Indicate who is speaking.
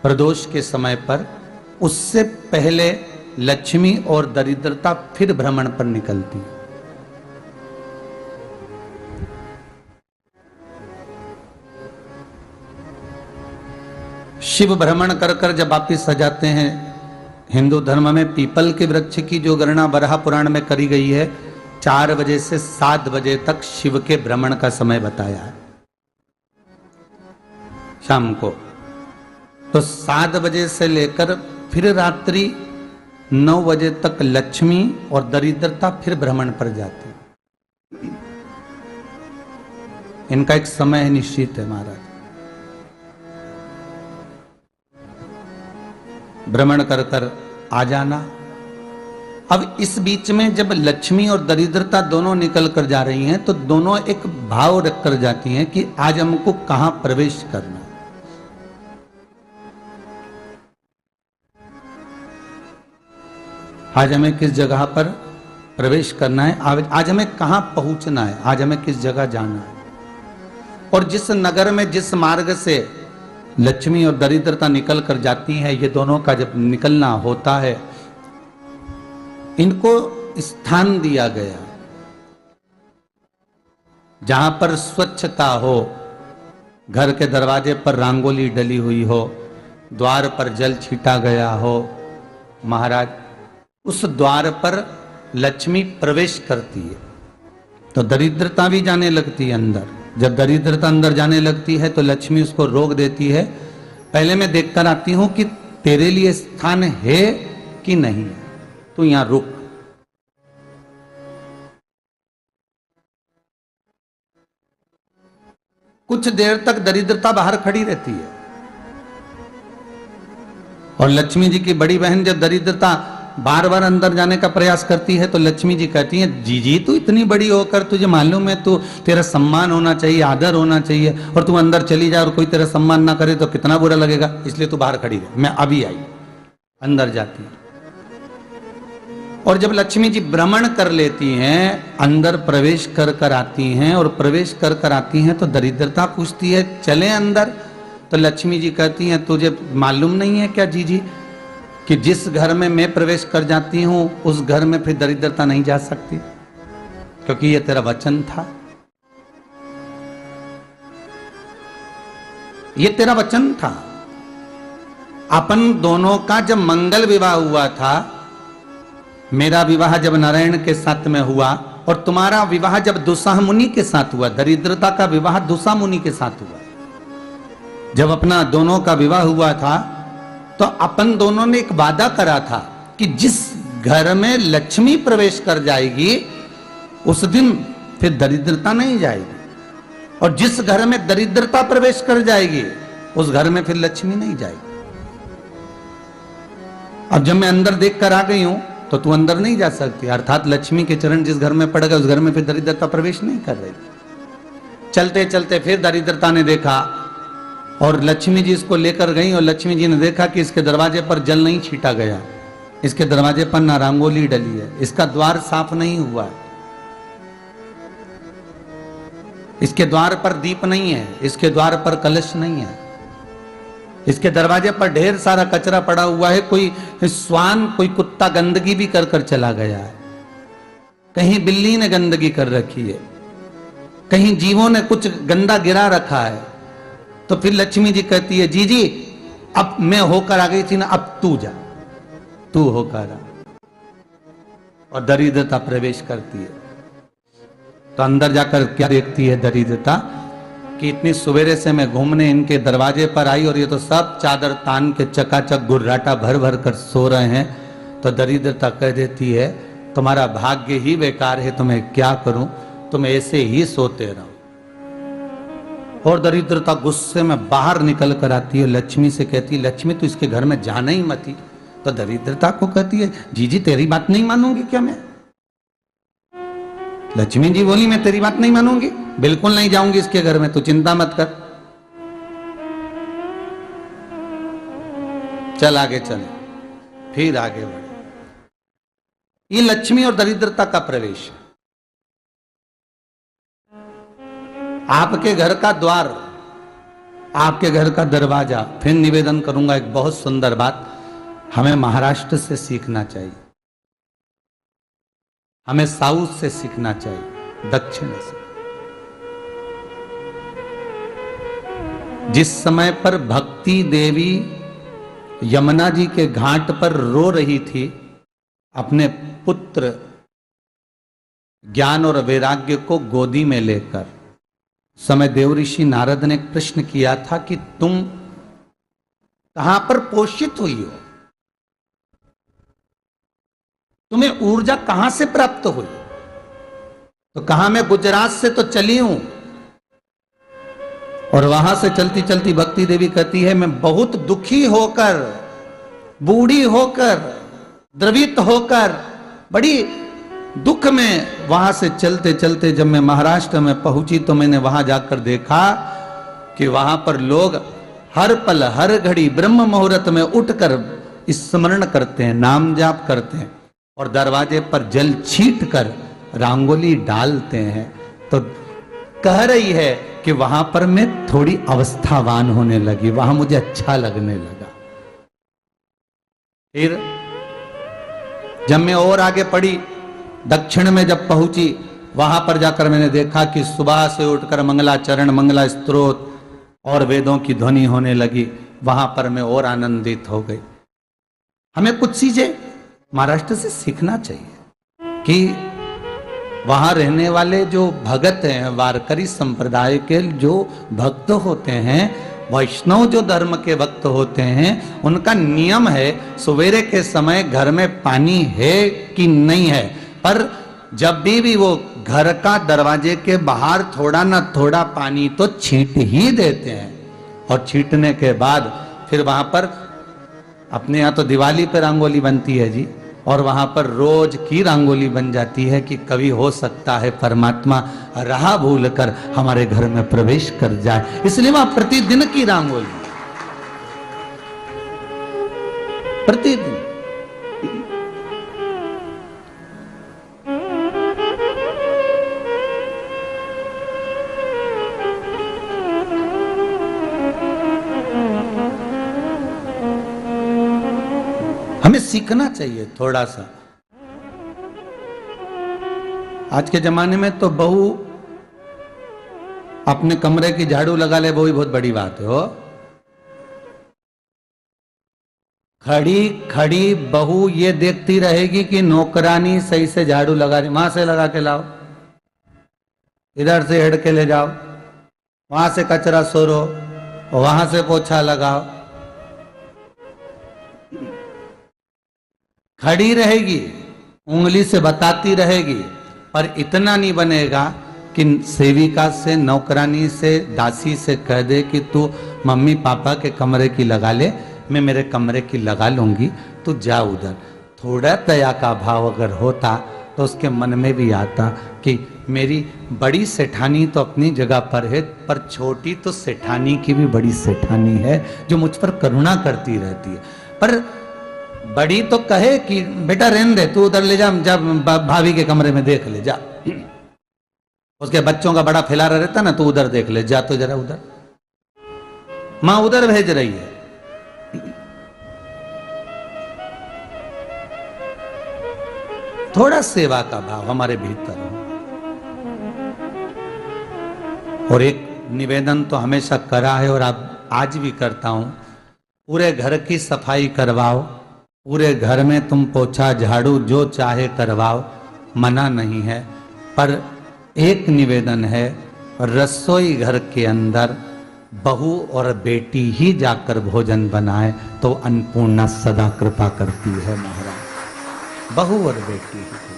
Speaker 1: प्रदोष के समय पर, उससे पहले लक्ष्मी और दरिद्रता फिर भ्रमण पर निकलती है। शिव भ्रमण कर कर जब वापिस आ जाते हैं, हिंदू धर्म में पीपल के वृक्ष की जो गणना बराह पुराण में करी गई है, 4 बजे से 7 बजे तक शिव के भ्रमण का समय बताया है शाम को। तो 7 बजे से लेकर फिर रात्रि 9 बजे तक लक्ष्मी और दरिद्रता फिर भ्रमण पर जाती। इनका एक समय निश्चित है महाराज। भ्रमण कर कर आ जाना। अब इस बीच में जब लक्ष्मी और दरिद्रता दोनों निकल कर जा रही हैं, तो दोनों एक भाव रख कर जाती हैं कि आज हमको कहां प्रवेश करना है। आज हमें किस जगह पर प्रवेश करना है, आज हमें कहां पहुंचना है, आज हमें किस जगह जाना है। और जिस नगर में जिस मार्ग से लक्ष्मी और दरिद्रता निकल कर जाती है, ये दोनों का जब निकलना होता है, इनको स्थान दिया गया जहां पर स्वच्छता हो, घर के दरवाजे पर रंगोली डली हुई हो, द्वार पर जल छीटा गया हो। महाराज, उस द्वार पर लक्ष्मी प्रवेश करती है तो दरिद्रता भी जाने लगती है अंदर। जब दरिद्रता अंदर जाने लगती है तो लक्ष्मी उसको रोक देती है, पहले मैं देखकर आती हूं कि तेरे लिए स्थान है कि नहीं है, तू यहां रुक। कुछ देर तक दरिद्रता बाहर खड़ी रहती है और लक्ष्मी जी की बड़ी बहन जब दरिद्रता बार बार अंदर जाने का प्रयास करती है तो लक्ष्मी जी कहती हैं, जीजी तू इतनी बड़ी होकर तुझे मालूम है तू तेरा सम्मान होना चाहिए, आदर होना चाहिए, और तू अंदर चली जाए और कोई तेरा सम्मान ना करे तो कितना बुरा लगेगा, इसलिए तू बाहर खड़ी रहे, मैं अभी आई। अंदर जाती है और जब लक्ष्मी जी भ्रमण कर लेती हैं, अंदर प्रवेश कर कर आती हैं और प्रवेश कर कर आती हैं तो दरिद्रता पूछती है चले अंदर। तो लक्ष्मी जी कहती हैं, तुझे मालूम नहीं है क्या जीजी कि जिस घर में मैं प्रवेश कर जाती हूं उस घर में फिर दरिद्रता नहीं जा सकती, क्योंकि यह तेरा वचन था, यह तेरा वचन था। अपन दोनों का जब मंगल विवाह हुआ था, मेरा विवाह जब नारायण के साथ में हुआ और तुम्हारा विवाह जब दुस्साह मुनि के साथ हुआ, दरिद्रता का विवाह दुस्साह मुनि के साथ हुआ। जब अपना दोनों का विवाह हुआ था तो अपन दोनों ने एक वादा करा था कि जिस घर में लक्ष्मी प्रवेश कर जाएगी उस दिन फिर दरिद्रता नहीं जाएगी, और जिस घर में दरिद्रता प्रवेश कर जाएगी उस घर में फिर लक्ष्मी नहीं जाएगी। अब जब मैं अंदर देख कर आ गई हूं तो तू अंदर नहीं जा सकती, अर्थात लक्ष्मी के चरण जिस घर में पड़ गए उस घर में फिर दरिद्रता प्रवेश नहीं कर रही। चलते चलते फिर दरिद्रता ने देखा और लक्ष्मी जी इसको लेकर गई और लक्ष्मी जी ने देखा कि इसके दरवाजे पर जल नहीं छीटा गया, इसके दरवाजे पर ना रंगोली डली है, इसका द्वार साफ नहीं हुआ है, इसके द्वार पर दीप नहीं है, इसके द्वार पर कलश नहीं है, इसके दरवाजे पर ढेर सारा कचरा पड़ा हुआ है, कोई स्वान कोई कुत्ता गंदगी भी कर कर चला गया है, कहीं बिल्ली ने गंदगी कर रखी है, कहीं जीवों ने कुछ गंदा गिरा रखा है। तो फिर लक्ष्मी जी कहती है, जीजी अब मैं होकर आ गई थी ना, अब तू जा, तू होकर आ। और दरिद्रता प्रवेश करती है तो अंदर जाकर क्या देखती है दरिद्रता कि इतनी सवेरे से मैं घूमने इनके दरवाजे पर आई और ये तो सब चादर तान के चकाचक गुर्राटा भर भर कर सो रहे हैं। तो दरिद्रता कह देती है, तुम्हारा भाग्य ही बेकार है, तुम्हें क्या करूं, तुम ऐसे ही सोते रहो। और दरिद्रता गुस्से में बाहर निकल कर आती है, लक्ष्मी से कहती है, लक्ष्मी तू इसके घर में जाना ही मत ही। तो दरिद्रता को कहती है, जीजी तेरी बात नहीं मानूंगी क्या मैं? लक्ष्मी जी बोली, मैं तेरी बात नहीं मानूंगी, बिल्कुल नहीं जाऊंगी इसके घर में, तू चिंता मत कर, चल आगे चले। फिर आगे बढ़े। ये लक्ष्मी और दरिद्रता का प्रवेश है। आपके घर का द्वार आपके घर का दरवाजा। फिर निवेदन करूंगा एक बहुत सुंदर बात, हमें महाराष्ट्र से सीखना चाहिए, हमें साउथ से सीखना चाहिए, दक्षिण से। जिस समय पर भक्ति देवी यमुना जी के घाट पर रो रही थी अपने पुत्र ज्ञान और वैराग्य को गोदी में लेकर, समय देवऋषि नारद ने एक प्रश्न किया था कि तुम कहां पर पोषित हुई हो, तुम्हें ऊर्जा कहां से प्राप्त हुई? तो कहा मैं गुजरात से तो चली हूं। और वहां से चलती चलती भक्ति देवी कहती है मैं बहुत दुखी होकर, बूढ़ी होकर, द्रवित होकर, बड़ी दुख में वहां से चलते चलते जब मैं महाराष्ट्र में पहुंची तो मैंने वहां जाकर देखा कि वहां पर लोग हर पल हर घड़ी ब्रह्म मुहूर्त में उठकर स्मरण करते हैं, नाम जाप करते हैं और दरवाजे पर जल छीट कर रंगोली डालते हैं। तो कह रही है कि वहां पर मैं थोड़ी अवस्थावान होने लगी, वहां मुझे अच्छा लगने लगा। फिर जब मैं और आगे पढ़ी, दक्षिण में जब पहुंची, वहां पर जाकर मैंने देखा कि सुबह से उठकर मंगलाचरण, मंगला स्तोत्र और वेदों की ध्वनि होने लगी। वहां पर मैं और आनंदित हो गई। हमें कुछ चीजें महाराष्ट्र से सीखना चाहिए कि वहां रहने वाले जो भगत हैं, वारकरी संप्रदाय के जो भक्त होते हैं, वैष्णव जो धर्म के भक्त होते हैं, उनका नियम है सवेरे के समय घर में पानी है कि नहीं है, पर जब भी वो घर का दरवाजे के बाहर थोड़ा ना थोड़ा पानी तो छींट ही देते हैं। और छींटने के बाद फिर वहां पर अपने यहाँ तो दिवाली पे रंगोली बनती है जी, और वहां पर रोज की रंगोली बन जाती है कि कभी हो सकता है परमात्मा राह भूल कर हमारे घर में प्रवेश कर जाए, इसलिए वहां प्रतिदिन की रंगोली, प्रतिदिन। हमें सीखना चाहिए थोड़ा सा। आज के जमाने में तो बहू अपने कमरे की झाड़ू लगा ले, वो ही बहुत बड़ी बात है। हो खड़ी खड़ी बहू ये देखती रहेगी कि नौकरानी सही से झाड़ू लगा रही, वहां से लगा के लाओ, इधर से हेड के ले जाओ, वहां से कचरा सोरो, वहां से पोछा लगाओ। खड़ी रहेगी, उंगली से बताती रहेगी, पर इतना नहीं बनेगा कि सेविका से, नौकरानी से, दासी से कह दे कि तू मम्मी पापा के कमरे की लगा ले, मैं मेरे कमरे की लगा लूंगी, तू जा उधर। थोड़ा दया का भाव अगर होता तो उसके मन में भी आता कि मेरी बड़ी सेठानी तो अपनी जगह पर है, पर छोटी तो सेठानी की भी बड़ी सेठानी है जो मुझ पर करुणा करती रहती है। पर बड़ी तो कहे कि बेटा रहने दे, तू उधर ले जा, जब भाभी के कमरे में देख ले जा, उसके बच्चों का बड़ा फैलारा रहता ना, तू उधर देख ले जा, तो जरा उधर, मां उधर भेज रही है। थोड़ा सेवा का भाव हमारे भीतर हो। और एक निवेदन तो हमेशा करा है और अब आज भी करता हूं, पूरे घर की सफाई करवाओ, पूरे घर में तुम पोछा झाड़ू जो चाहे करवाओ, मना नहीं है। पर एक निवेदन है, रसोई घर के अंदर बहू और बेटी ही जाकर भोजन बनाए तो अन्नपूर्णा सदा कृपा करती है महाराज। बहू और बेटी ही।